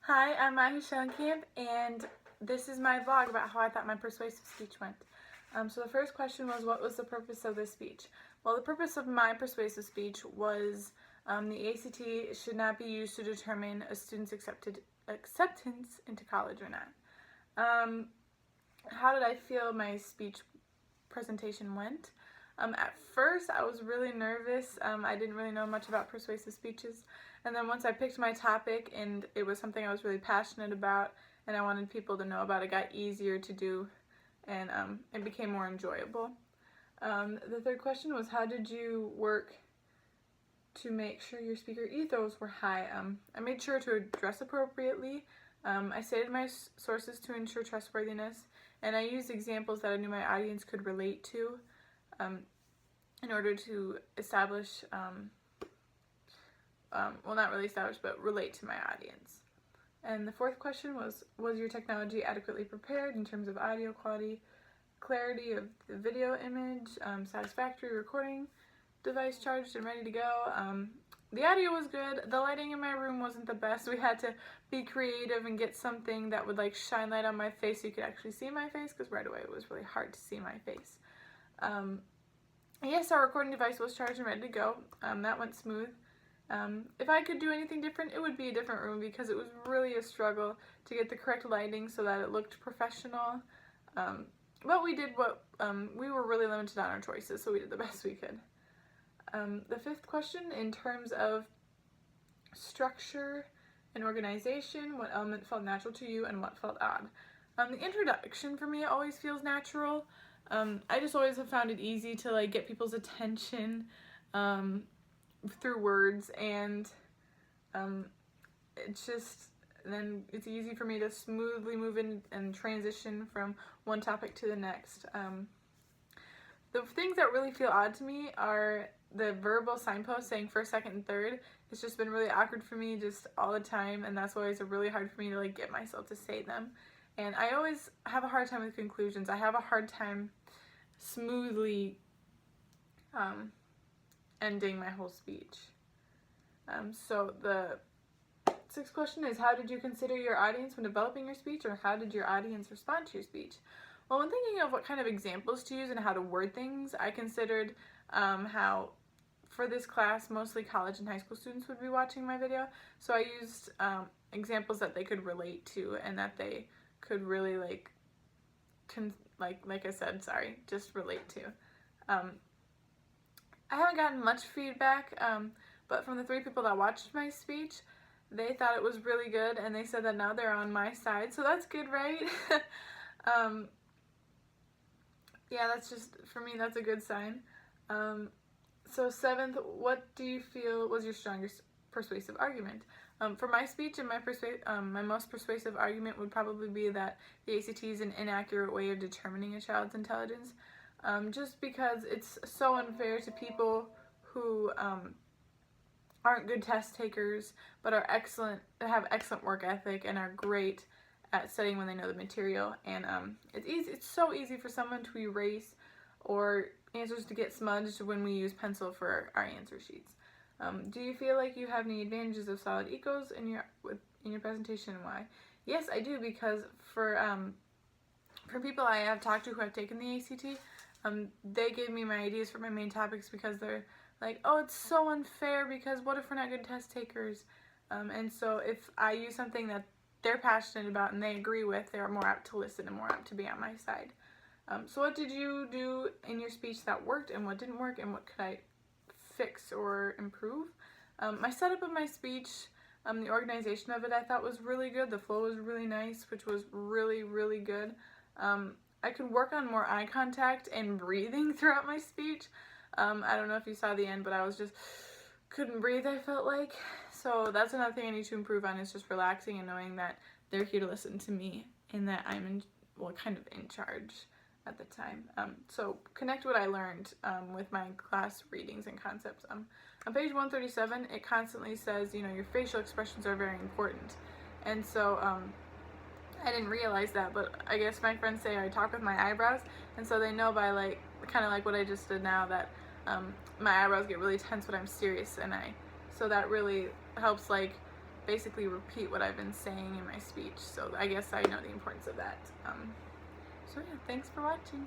Hi, I'm Schallenkamp, and this is my vlog about how I thought my persuasive speech went. So the first question was, what was the purpose of this speech? Well, the purpose of my persuasive speech was the ACT should not be used to determine a student's acceptance into college or not. How did I feel my speech presentation went? At first, I was really nervous. I didn't really know much about persuasive speeches. And then once I picked my topic and it was something I was really passionate about and I wanted people to know about, it got easier to do and it became more enjoyable. The third question was, how did you work to make sure your speaker ethos were high? I made sure to address appropriately. I stated my sources to ensure trustworthiness, and I used examples that I knew my audience could relate to in order to establish, well, not really establish, but relate to my audience. And the fourth question was your technology adequately prepared in terms of audio quality, clarity of the video image, satisfactory recording device charged and ready to go? The audio was good. The lighting in my room wasn't the best. We had to be creative and get something that would like shine light on my face so you could actually see my face, because right away it was really hard to see my face. Yes, our recording device was charged and ready to go. That went smooth. If I could do anything different, it would be a different room because it was really a struggle to get the correct lighting so that it looked professional. But we did what, we were really limited on our choices, so we did the best we could. The fifth question, in terms of structure and organization, what element felt natural to you and what felt odd? The introduction for me always feels natural. I just always have found it easy to like get people's attention through words, and then it's easy for me to smoothly move in and transition from one topic to the next. The things that really feel odd to me are the verbal signposts saying first, second, and third. It's just been really awkward for me just all the time, and that's why it's really hard for me to like get myself to say them. And I always have a hard time with conclusions. I have a hard time smoothly ending my whole speech. So the sixth question is, how did you consider your audience when developing your speech, or how did your audience respond to your speech? Well, when thinking of what kind of examples to use and how to word things, I considered how for this class mostly college and high school students would be watching my video. So I used examples that they could relate to and that they could really like I said, just relate to. I haven't gotten much feedback, but from the 3 people that watched my speech, they thought it was really good, and they said that now they're on my side, so that's good, right? Yeah, that's just, for me, that's a good sign. So 7th, what do you feel was your strongest persuasive argument? For my speech, and my most persuasive argument would probably be that the ACT is an inaccurate way of determining a child's intelligence, just because it's so unfair to people who aren't good test takers but are have excellent work ethic and are great at studying when they know the material. And it's so easy for someone to erase or answers to get smudged when we use pencil for our answer sheets. Do you feel like you have any advantages of solid ecos in your presentation, and why? Yes, I do, because for people I have talked to who have taken the ACT, they gave me my ideas for my main topics because they're like, oh, it's so unfair because what if we're not good test takers? And so if I use something that they're passionate about and they agree with, they're more apt to listen and more apt to be on my side. So what did you do in your speech that worked and what didn't work, and what could I fix or improve? My setup of my speech, the organization of it, I thought was really good. The flow was really nice, which was really, really good. I could work on more eye contact and breathing throughout my speech. I don't know if you saw the end, but I was just couldn't breathe, I felt like. So that's another thing I need to improve on, is just relaxing and knowing that they're here to listen to me and that I'm kind of in charge at the time. So connect what I learned with my class readings and concepts. On page 137, it constantly says, your facial expressions are very important. And so I didn't realize that, but I guess my friends say I talk with my eyebrows, and so they know by kind of like what I just did now, that my eyebrows get really tense when I'm serious, and so that really helps basically repeat what I've been saying in my speech. So I guess I know the importance of that. So yeah, thanks for watching.